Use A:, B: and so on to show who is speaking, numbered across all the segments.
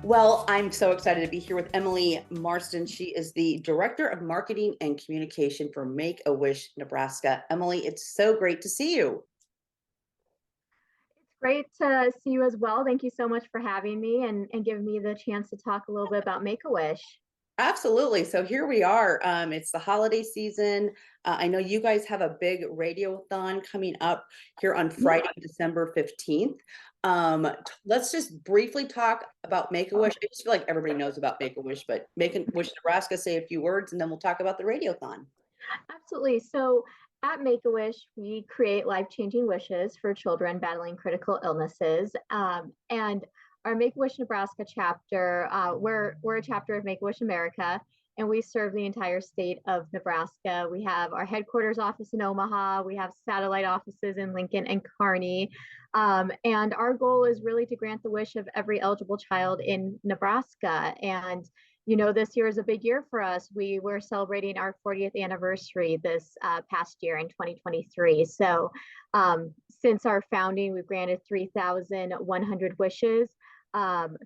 A: Well, I'm so excited to be here with Emily Marston. She is the Director of Marketing and Communication for Make-A-Wish, Nebraska. Emily, it's so great to see you.
B: It's great to see you as well. Thank you so much for having me and giving me the chance to talk a little bit about Make-A-Wish.
A: Absolutely. So here we are. It's the holiday season. I know you guys have a big radiothon coming up here on Friday, December 15th. Let's just briefly talk about Make-A-Wish. I just feel like everybody knows about Make-A-Wish, but Make-A-Wish Nebraska, say a few words, and then we'll talk about the radiothon.
B: Absolutely. So at Make-A-Wish, we create life-changing wishes for children battling critical illnesses. And our Make-A-Wish Nebraska chapter, we're a chapter of Make-A-Wish America, and we serve the entire state of Nebraska. We have our headquarters office in Omaha. We have satellite offices in Lincoln and Kearney. And our goal is really to grant the wish of every eligible child in Nebraska. And this year is a big year for us. We were celebrating our 40th anniversary this past year in 2023. So since our founding, we've granted 3,100 wishes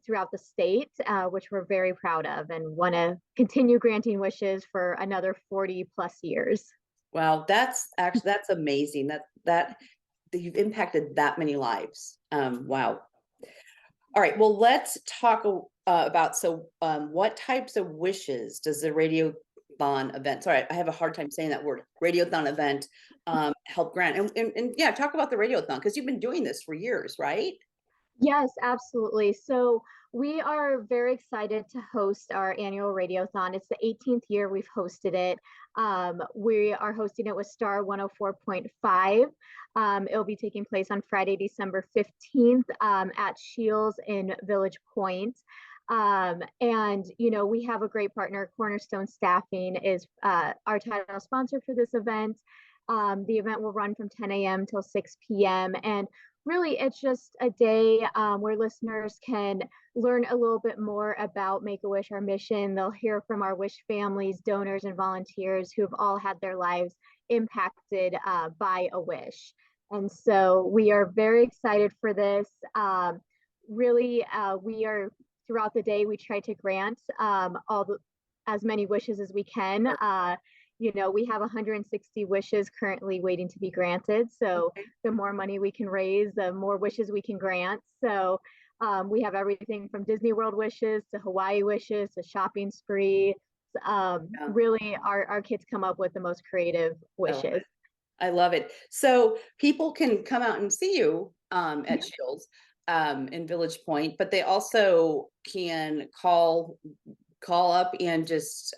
B: throughout the state, which we're very proud of and want to continue granting wishes for another 40 plus years.
A: Wow, that's amazing that you've impacted that many lives. Wow. All right, well, let's talk about what types of wishes does the radiothon event, sorry, I have a hard time saying that word, radiothon event, help grant? And yeah, talk about the radiothon, because you've been doing this for years, right?
B: Yes, absolutely. So we are very excited to host our annual radiothon. It's the 18th year we've hosted it. We are hosting it with Star 104.5. It'll be taking place on Friday, December 15th at Shields in Village Point. And we have a great partner. Cornerstone Staffing is our title sponsor for this event. The event will run from 10 a.m. till 6 p.m. And really, it's just a day where listeners can learn a little bit more about Make-A-Wish, our mission. They'll hear from our wish families, donors, and volunteers who have all had their lives impacted by a wish. And so we are very excited for this. We are, throughout the day, we try to grant as many wishes as we can. We have 160 wishes currently waiting to be granted. So the more money we can raise, the more wishes we can grant. So we have everything from Disney World wishes to Hawaii wishes to shopping spree. Really, our kids come up with the most creative wishes.
A: I love it. So people can come out and see you at Shields in Village Point, but they also can call up and just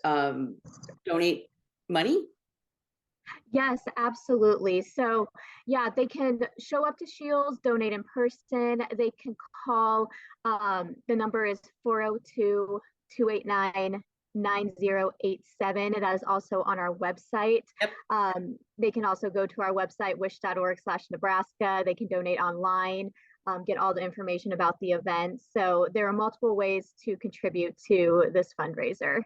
A: donate money?
B: Yes, absolutely. So yeah, they can show up to Shields, donate in person. They can call, the number is 402-289-9087. That is also on our website.
A: Yep.
B: They can also go to our website, wish.org/Nebraska. They can donate online, get all the information about the event. So there are multiple ways to contribute to this fundraiser.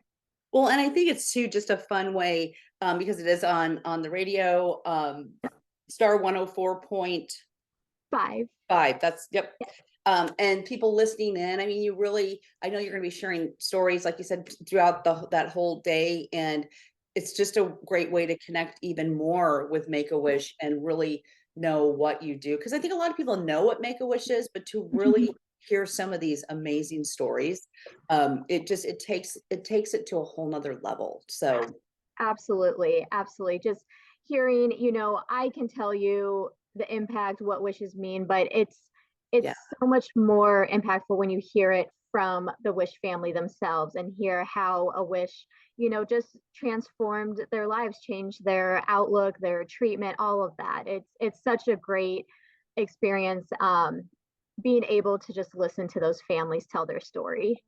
A: Well, and I think it's too just a fun way because it is on the radio, Star 104.5. That's yep. And people listening in. I mean, I know you're going to be sharing stories, like you said, throughout that whole day, and it's just a great way to connect even more with Make-A-Wish and really know what you do. Because I think a lot of people know what Make-A-Wish is, but to really hear some of these amazing stories, it takes it to a whole nother level. So
B: absolutely just hearing, I can tell you the impact what wishes mean, but it's so much more impactful when you hear it from the wish family themselves and hear how a wish just transformed their lives, changed their outlook, their treatment, all of that. It's such a great experience being able to just listen to those families tell their story.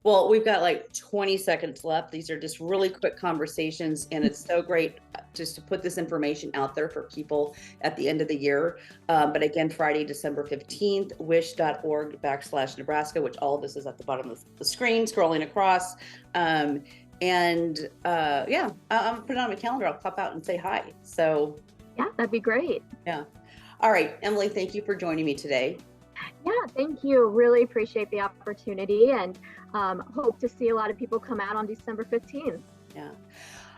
A: Well, we've got like 20 seconds left. These are just really quick conversations, and it's so great just to put this information out there for people at the end of the year. But again, Friday, December 15th, wish.org/Nebraska, which all of this is at the bottom of the screen, scrolling across. Yeah, I'm putting it on my calendar. I'll pop out and say hi. So,
B: Yeah, that'd be great.
A: yeah. All right, Emily, thank you for joining me today.
B: Yeah, thank you. Really appreciate the opportunity, and hope to see a lot of people come out on December 15th.
A: Yeah.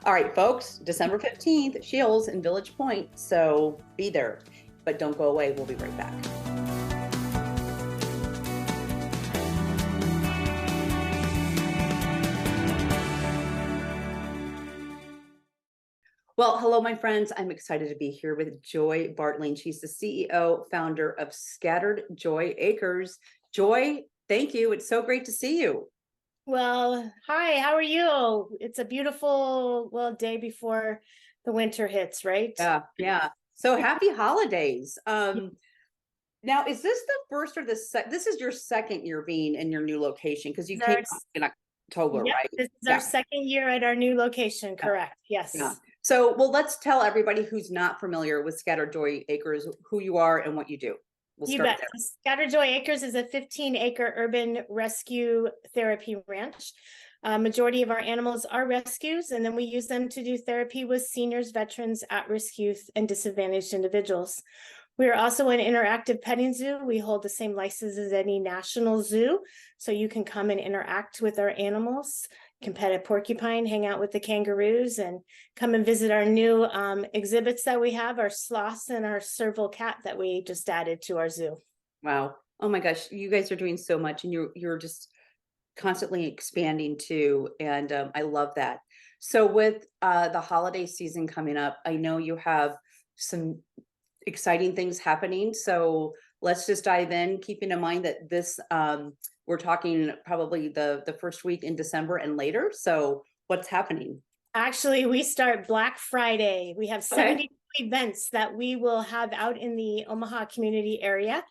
A: All right, folks, December 15th, Shields in Village Point. So be there, but don't go away. We'll be right back. Well, hello, my friends. I'm excited to be here with Joy Bartling. She's the CEO, founder of Scattered Joy Acres. Joy, thank you. It's so great to see you.
C: Well, hi, how are you? It's a beautiful, day before the winter hits, right?
A: Yeah. So happy holidays. Now, is this the first or this is your second year being in your new location? Because you came in October,
C: Yep,
A: right?
C: this is our second year at our new location, correct? Yes.
A: Yeah. So, well, let's tell everybody who's not familiar with Scattered Joy Acres who you are and what you do. We'll
C: You
A: start
C: bet.
A: there.
C: Scattered Joy Acres is a 15-acre urban rescue therapy ranch. Majority of our animals are rescues, and then we use them to do therapy with seniors, veterans, at-risk youth, and disadvantaged individuals. We are also an interactive petting zoo. We hold the same license as any national zoo, so you can come and interact with our animals. You can pet a porcupine, hang out with the kangaroos, and come and visit our new exhibits that we have, our sloths and our serval cat that we just added to our zoo.
A: Wow. Oh my gosh, you guys are doing so much, and you're just constantly expanding too, and I love that. So with the holiday season coming up, I know you have some exciting things happening. So let's just dive in, keeping in mind that this we're talking probably the first week in December and later. So what's happening?
C: Actually, we start Black Friday. We have 70 events that we will have out in the Omaha community area.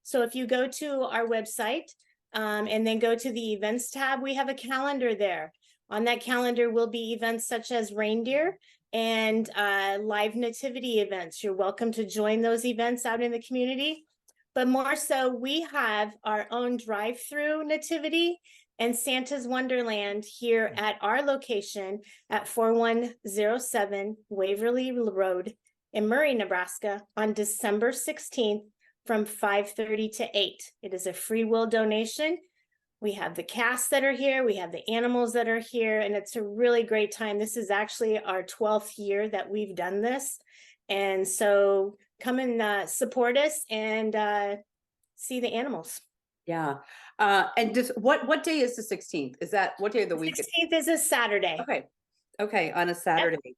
C: So if you go to our website and then go to the events tab, we have a calendar there. On that calendar will be events such as reindeer and live nativity events. You're welcome to join those events out in the community. But more so, we have our own drive-through nativity and Santa's Wonderland here at our location at 4107 Waverly Road in Murray, Nebraska on December 16th from 5:30 to 8. It is a free will donation. We have the cast that are here, we have the animals that are here, and it's a really great time. This is actually our 12th year that we've done this. And so come and support us and see the animals.
A: Yeah. And just what day is the 16th? Is that what day of the week?
C: 16th is a Saturday.
A: Okay, on a Saturday.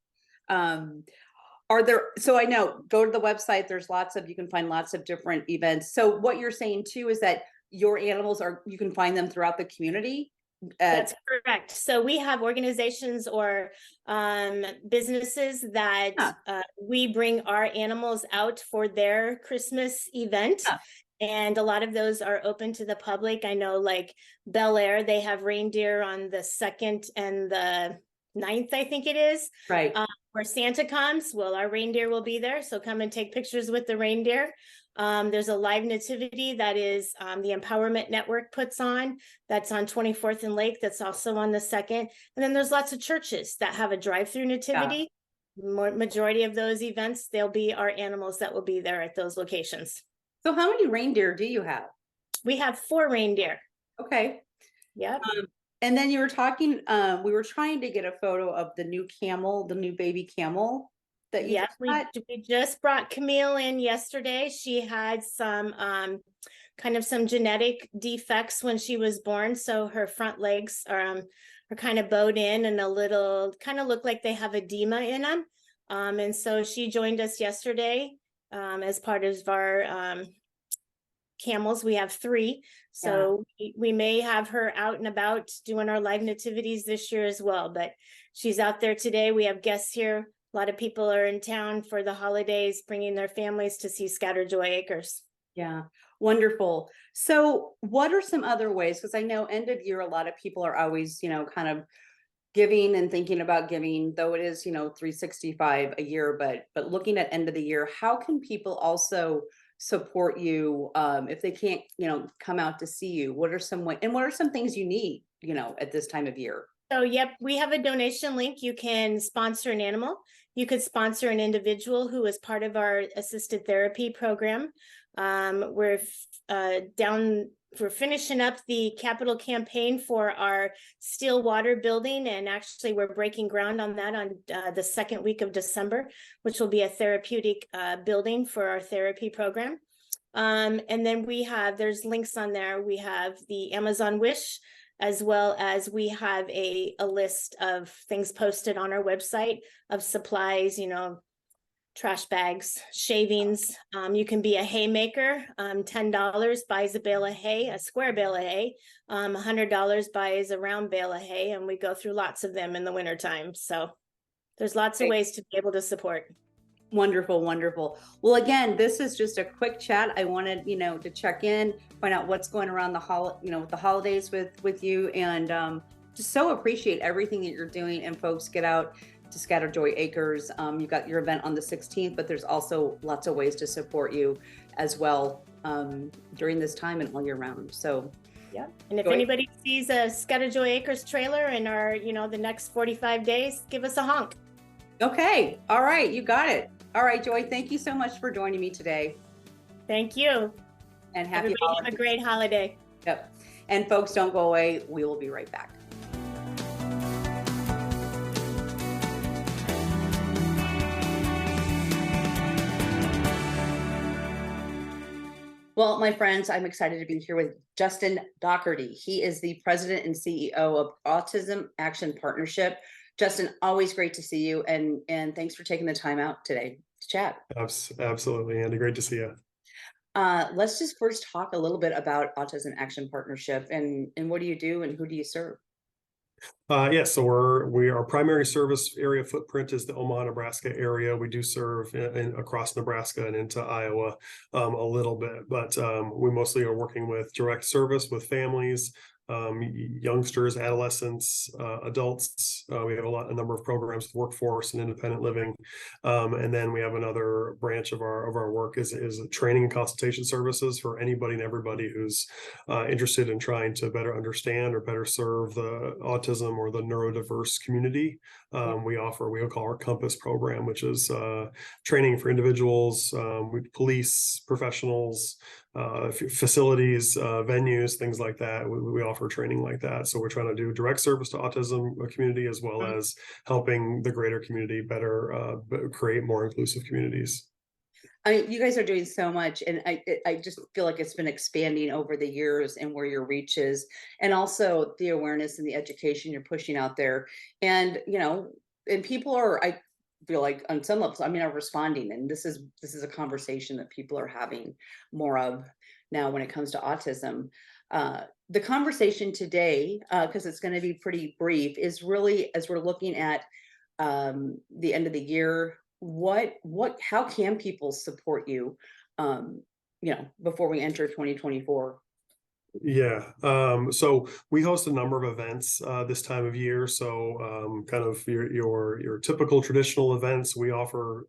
A: Are there, so I know, go to the website, you can find lots of different events. So what you're saying too is that your animals you can find them throughout the community?
C: That's correct. So we have organizations or businesses that we bring our animals out for their Christmas event. And a lot of those are open to the public. I know like Bel Air, they have reindeer on the 2nd and the 9th, I think it is.
A: Right.
C: Where Santa comes, well, our reindeer will be there. So come and take pictures with the reindeer. There's a live nativity that is the Empowerment Network puts on. That's on 24th and Lake. That's also on the 2nd. And then there's lots of churches that have a drive-through nativity. Majority of those events, they'll be our animals that will be there at those locations.
A: So how many reindeer do you have?
C: We have 4 reindeer.
A: Okay.
C: Yep.
A: And then you were talking, we were trying to get a photo of the new camel, the new baby camel that you
C: we just brought Camille in yesterday. She had some kind of some genetic defects when she was born. So her front legs are kind of bowed in and a little kind of look like they have edema in them. And so she joined us yesterday as part of our camels. We have 3, so we may have her out and about doing our live nativities this year as well, but she's out there today. We have guests here. A lot of people are in town for the holidays, bringing their families to see Scattered Joy Acres.
A: Yeah, wonderful. So what are some other ways? Because I know end of year, a lot of people are always, kind of giving and thinking about giving, though it is, 365 a year, but looking at end of the year, how can people also support you if they can't, come out to see you? What are some way and what are some things you need, at this time of year?
C: So, yep, we have a donation link. You can sponsor an animal. You could sponsor an individual who is part of our assisted therapy program. We're finishing up the capital campaign for our still water building, and actually we're breaking ground on that on the second week of December, which will be a therapeutic building for our therapy program. And then there's links on there. We have the Amazon Wish, as well as we have a list of things posted on our website of supplies, trash bags, shavings. You can be a haymaker. $10 buys a bale of hay, a square bale of hay. $100 buys a round bale of hay, and we go through lots of them in the wintertime. So there's lots of ways to be able to support.
A: Wonderful, wonderful. Well, again, this is just a quick chat. I wanted, to check in, find out what's going around the holidays with you, and just so appreciate everything that you're doing. And folks, get out to Scatter Joy Acres. You've got your event on the 16th, but there's also lots of ways to support you as well during this time and all year round. So
C: yeah. And if anybody sees a Scatter Joy Acres trailer in our, the next 45 days, give us a honk.
A: Okay. All right. You got it. All right, Joy, thank you so much for joining me today.
C: Thank you.
A: And happy
C: Everybody
A: holidays.
C: have a great holiday.
A: Yep. And folks, don't go away. We will be right back. Well, my friends, I'm excited to be here with Justin Doherty. He is the president and CEO of Autism Action Partnership. Justin, always great to see you, and thanks for taking the time out today to chat.
D: Absolutely, Andy. Great to see you.
A: Let's just first talk a little bit about Autism Action Partnership and what do you do and who do you serve?
D: So our primary service area footprint is the Omaha, Nebraska area. We do serve across Nebraska and into Iowa a little bit, but we mostly are working with direct service with families, youngsters, adolescents, adults. We have a number of programs, workforce and independent living, and then we have another branch of our work is training and consultation services for anybody and everybody who's interested in trying to better understand or better serve the autism or the neurodiverse community. We call our Compass program, which is training for individuals, police professionals, facilities, venues, things like that. We offer training like that. So we're trying to do direct service to autism community as well as helping the greater community better create more inclusive communities.
A: You guys are doing so much, and I just feel like it's been expanding over the years and where your reach is, and also the awareness and the education you're pushing out there. And and people I feel like on some levels, are responding, and this is a conversation that people are having more of now when it comes to autism. The conversation today, because it's going to be pretty brief, is really as we're looking at the end of the year. How can people support you, before we enter 2024?
D: Yeah. So we host a number of events this time of year. So kind of your typical traditional events, we offer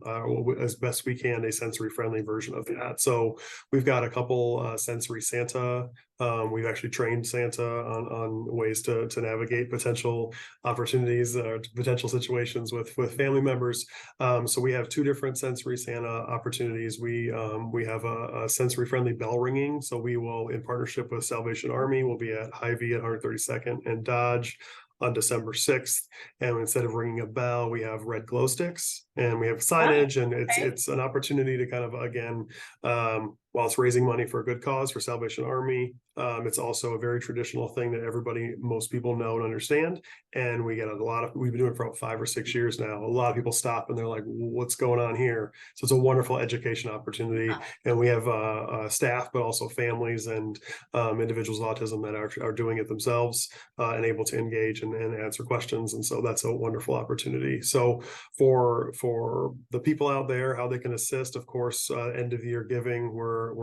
D: as best we can a sensory friendly version of that. So we've got a couple sensory Santa. We've actually trained Santa on ways to navigate potential opportunities, potential situations with family members. So we have two different sensory Santa opportunities. We have a sensory friendly bell ringing. So we will, in partnership with Salvation Army, we'll be at Hy-Vee at 132nd and Dodge on December 6th. And instead of ringing a bell, we have red glow sticks and we have signage, and it's an opportunity to kind of, again, while it's raising money for a good cause for Salvation Army, it's also a very traditional thing that most people know and understand. And we get we've been doing it for about 5 or 6 years now. A lot of people stop and they're like, what's going on here? So it's a wonderful education opportunity. And we have staff, but also families and individuals with autism that are doing it themselves and able to engage and answer questions. And so that's a wonderful opportunity. So for for the people out there, how they can assist. Of course, end of the year giving, we're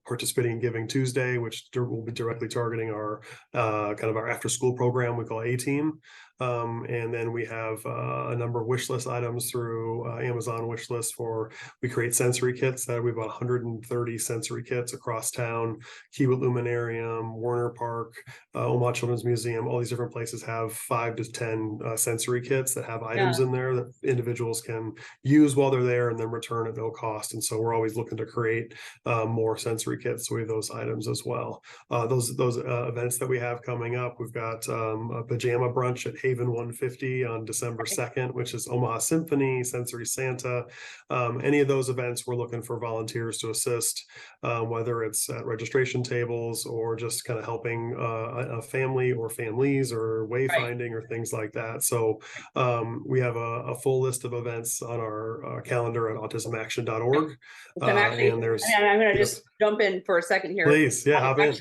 D: participating in Giving Tuesday, which will be directly targeting our kind of our after school program we call A-Team. And then we have a number of wish list items through Amazon wish list we create sensory kits. We have about 130 sensory kits across town. Kiewit Luminarium, Warner Park, Omaha Children's Museum, all these different places have 5 to 10 sensory kits that have items in there that individuals can use while they're there and then return at no cost. And so we're always looking to create more sensory kits. So we have those items as well. Those events that we have coming up, we've got a pajama brunch at Haven 150 on December 2nd, which is Omaha Symphony, Sensory Santa. Any of those events, we're looking for volunteers to assist, whether it's at registration tables or just kind of helping a family or families or wayfinding or things like that. So we have a full list of events on our calendar at autismaction.org.
A: I'm actually,
D: and there's,
A: I'm going to just jump in for a second here.
D: please, yeah, hop in.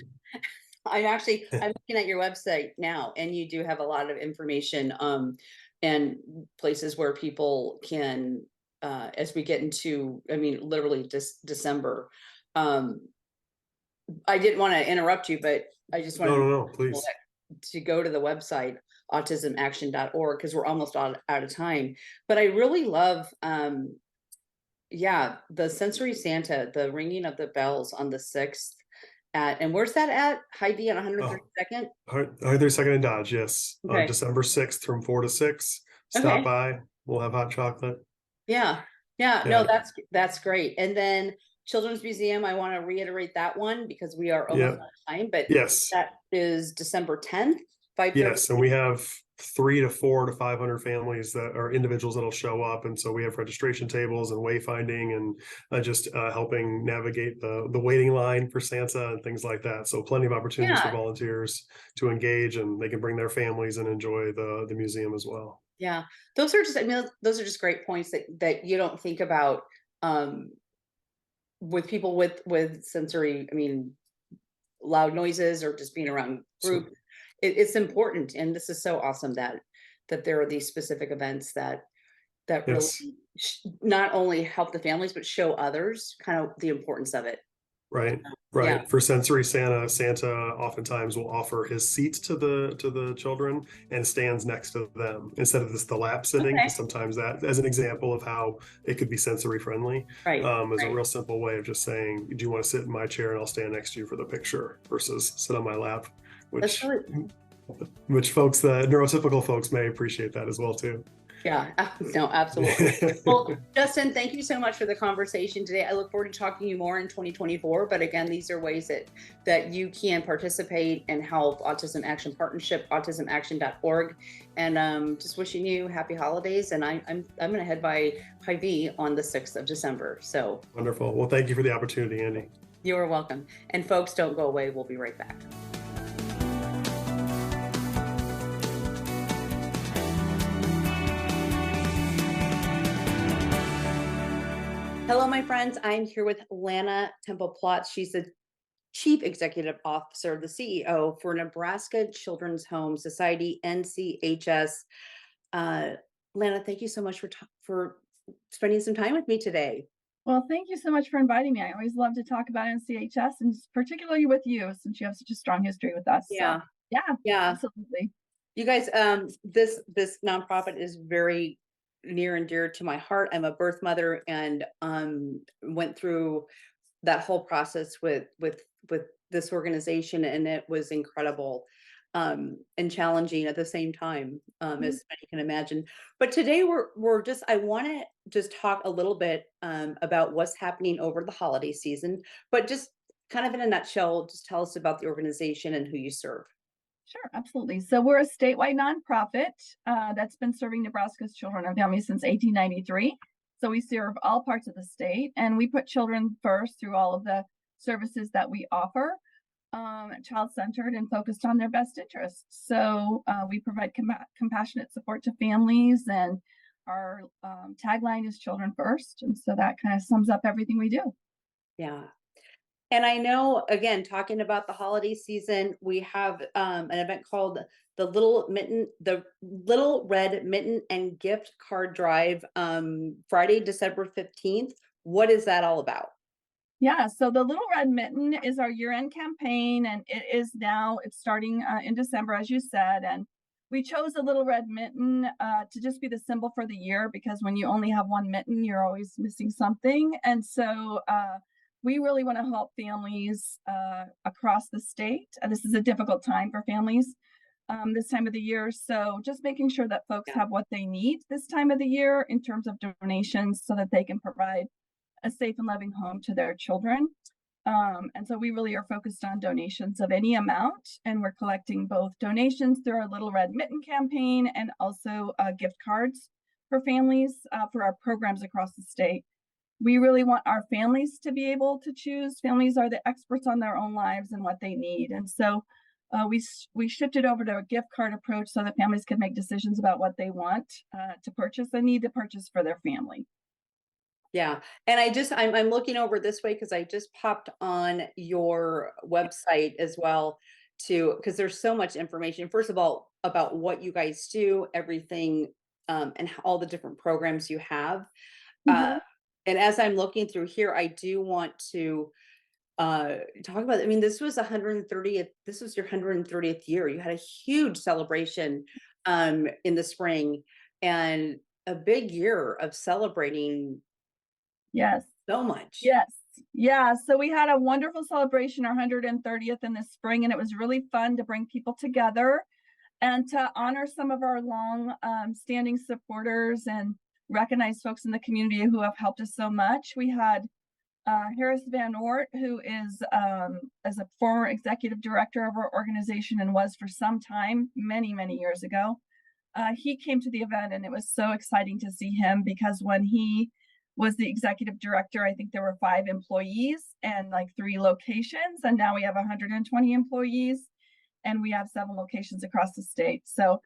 A: I'm looking at your website now, and you do have a lot of information and places where people can, as we get into, I mean, literally just December. I didn't want to interrupt you, but I just wanted
D: No, please.
A: to go to the website autismaction.org because we're almost out of time. But I really love the Sensory Santa, the ringing of the bells on the 6th. And where's that at? Hy-Vee on 132nd?
D: 132nd in Dodge, yes.
A: Okay.
D: On December 6th from 4 to 6. Stop
A: Okay.
D: by. We'll have hot chocolate.
A: Yeah. No, that's great. And then Children's Museum, I want to reiterate that one because we are almost out of time, but
D: yes,
A: that is December 10th, 5:30.
D: Yes, and we have 300 to 400 to 500 families that are individuals that'll show up, and so we have registration tables and wayfinding and just helping navigate the waiting line for Santa and things like that. So plenty of opportunities for volunteers to engage, and they can bring their families and enjoy the museum as well.
A: Yeah, those are just great points that you don't think about with people with sensory, I mean, loud noises or just being around group. It's important, and this is so awesome that there are these specific events that really not only help the families but show others kind of the importance of it.
D: Right.
A: Yeah.
D: For Sensory Santa oftentimes will offer his seat to the children and stands next to them instead of the lap sitting.
A: Okay.
D: Sometimes that, as an example of how it could be sensory friendly, is a real simple way of just saying, do you want to sit in my chair and I'll stand next to you for the picture versus sit on my lap, which folks, the neurotypical folks may appreciate that as well too.
A: Yeah, no, absolutely. Well, Justin, thank you so much for the conversation today. I look forward to talking to you more in 2024. But again, these are ways that you can participate and help Autism Action Partnership, autismaction.org. And just wishing you happy holidays. And I'm going to head by Hy-Vee on the 6th of December. So
D: wonderful. Well, thank you for the opportunity, Andy.
A: You are welcome. And folks, don't go away. We'll be right back. Hello, my friends. I'm here with Lana Temple-Plotz. She's the Chief Executive Officer, the CEO for Nebraska Children's Home Society, NCHS. Lana, thank you so much for spending some time with me today.
E: Well, thank you so much for inviting me. I always love to talk about NCHS, and particularly with you, since you have such a strong history with us.
A: Yeah,
E: so, yeah, absolutely.
A: You guys, this nonprofit is very near and dear to my heart. I'm a birth mother and went through that whole process with this organization, and it was incredible and challenging at the same time, as you can imagine. But today I want to just talk a little bit about what's happening over the holiday season, but just kind of in a nutshell, just tell us about the organization and who you serve.
E: Sure, absolutely. So we're a statewide nonprofit that's been serving Nebraska's children and families since 1893. So we serve all parts of the state, and we put children first through all of the services that we offer, child-centered and focused on their best interests. So we provide compassionate support to families, and our tagline is children first. And so that kind of sums up everything we do.
A: Yeah. And I know, again, talking about the holiday season, we have an event called the Little Red Mitten and Gift Card Drive, Friday, December 15th. What is that all about?
E: Yeah, so the Little Red Mitten is our year-end campaign, and it's starting in December, as you said. And we chose a Little Red Mitten to just be the symbol for the year, because when you only have one mitten, you're always missing something. And so we really want to help families across the state. This is a difficult time for families this time of the year. So just making sure that folks have what they need this time of the year in terms of donations, so that they can provide a safe and loving home to their children. And so we really are focused on donations of any amount, and we're collecting both donations through our Little Red Mitten campaign and also gift cards for families for our programs across the state. We really want our families to be able to choose. Families are the experts on their own lives and what they need. And so we shifted over to a gift card approach so that families can make decisions about what they want to purchase and need to purchase for their family.
A: Yeah. And I'm looking over this way because I just popped on your website as well because there's so much information. First of all, about what you guys do, everything, and all the different programs you have. And as I'm looking through here, I do want to talk about, I mean, this was your 130th year. You had a huge celebration in the spring, and a big year of celebrating.
E: Yes.
A: So much.
E: Yes. Yeah. So we had a wonderful celebration, our 130th in the spring, and it was really fun to bring people together and to honor some of our long standing supporters and recognize folks in the community who have helped us so much. We had Harris Van Oort, who is as a former executive director of our organization and was for some time, many, many years ago. He came to the event, and it was so exciting to see him, because when he was the executive director, I think there were 5 employees and like 3 locations, and now we have 120 employees, and we have 7 locations across the state. So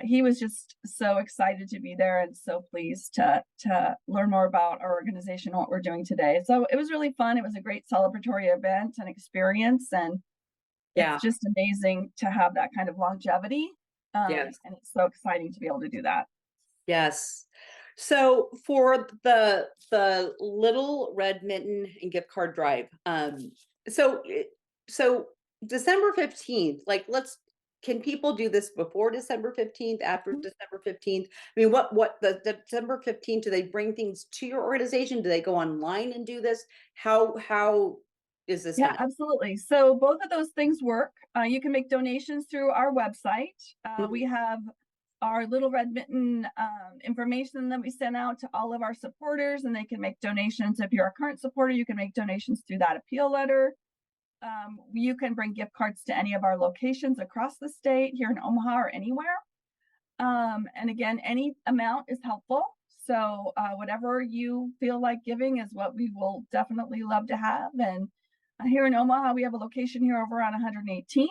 E: he was just so excited to be there and so pleased to learn more about our organization and what we're doing today. So it was really fun. It was a great celebratory event and experience, and it's just amazing to have that kind of longevity. And it's so exciting to be able to do that.
A: Yes. So for the Little Red Mitten and Gift Card Drive, so December 15th, like can people do this before December 15th, after December 15th? I mean, what the December 15th, do they bring things to your organization? Do they go online and do this? How is this?
E: Yeah, absolutely. So both of those things work. You can make donations through our website. We have our Little Red Mitten information that we send out to all of our supporters, and they can make donations. If you're a current supporter, you can make donations through that appeal letter. You can bring gift cards to any of our locations across the state, here in Omaha or anywhere. And again, any amount is helpful. So whatever you feel like giving is what we will definitely love to have. And here in Omaha, we have a location here over on 118th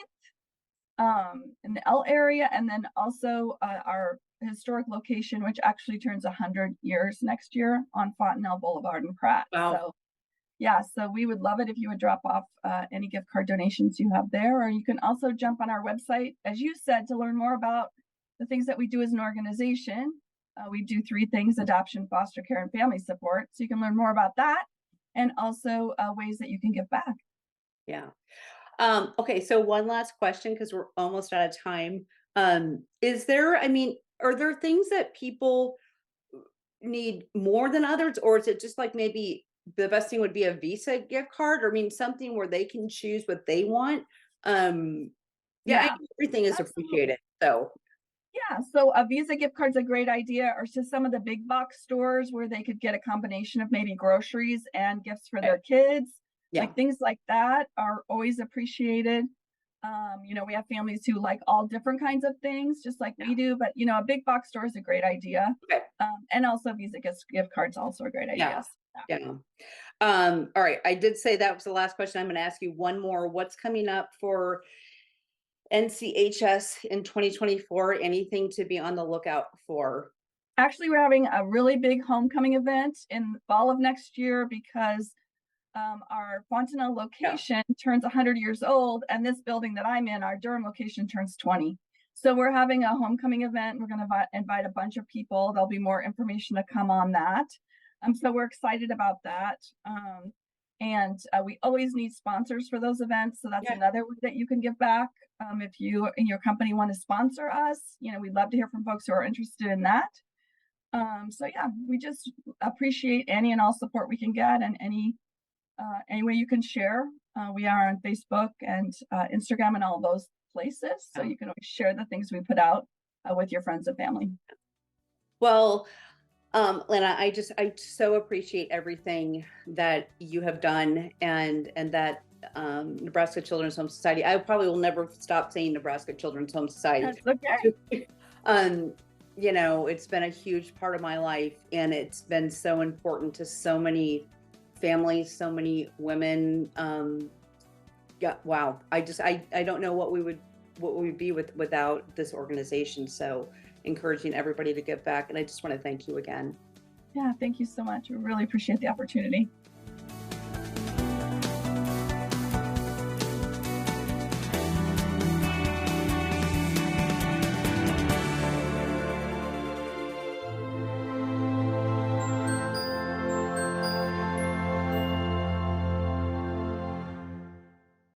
E: in the L area, and then also our historic location, which actually turns 100 years next year, on Fontenelle Boulevard in Pratt.
A: Wow.
E: So yeah, so we would love it if you would drop off any gift card donations you have there, or you can also jump on our website, as you said, to learn more about the things that we do as an organization. We do 3 things: adoption, foster care, and family support. So you can learn more about that, and also ways that you can give back.
A: Yeah. Okay, so one last question, because we're almost out of time. Are there things that people need more than others, or is it just like maybe the best thing would be a Visa gift card, or something where they can choose what they want? Everything is appreciated. So
E: yeah, so a Visa gift card's a great idea, or to some of the big box stores where they could get a combination of maybe groceries and gifts for their kids. Like things like that are always appreciated. We have families who like all different kinds of things, just like we do, but a big box store is a great idea. And also Visa gift cards also a great idea.
A: All right, I did say that was the last question. I'm going to ask you one more. What's coming up for NCHS in 2024? Anything to be on the lookout for?
E: Actually, we're having a really big homecoming event in fall of next year, because our Fontanelle location turns 100 years old, and this building that I'm in, our Durham location, turns 20. So we're having a homecoming event. We're going to invite a bunch of people. There'll be more information to come on that. So we're excited about that. And we always need sponsors for those events. So that's another way that you can give back. If you and your company want to sponsor us, we'd love to hear from folks who are interested in that. So yeah, we just appreciate any and all support we can get, and any way you can share. We are on Facebook and Instagram and all those places. So you can always share the things we put out with your friends and family.
A: Well, Lena, I so appreciate everything that you have done, and that Nebraska Children's Home Society. I probably will never stop saying Nebraska Children's Home Society.
E: That's okay.
A: It's been a huge part of my life, and it's been so important to so many families, so many women. Wow. I don't know what we would be without this organization. So encouraging everybody to give back. And I just want to thank you again.
E: Yeah, thank you so much. We really appreciate the opportunity.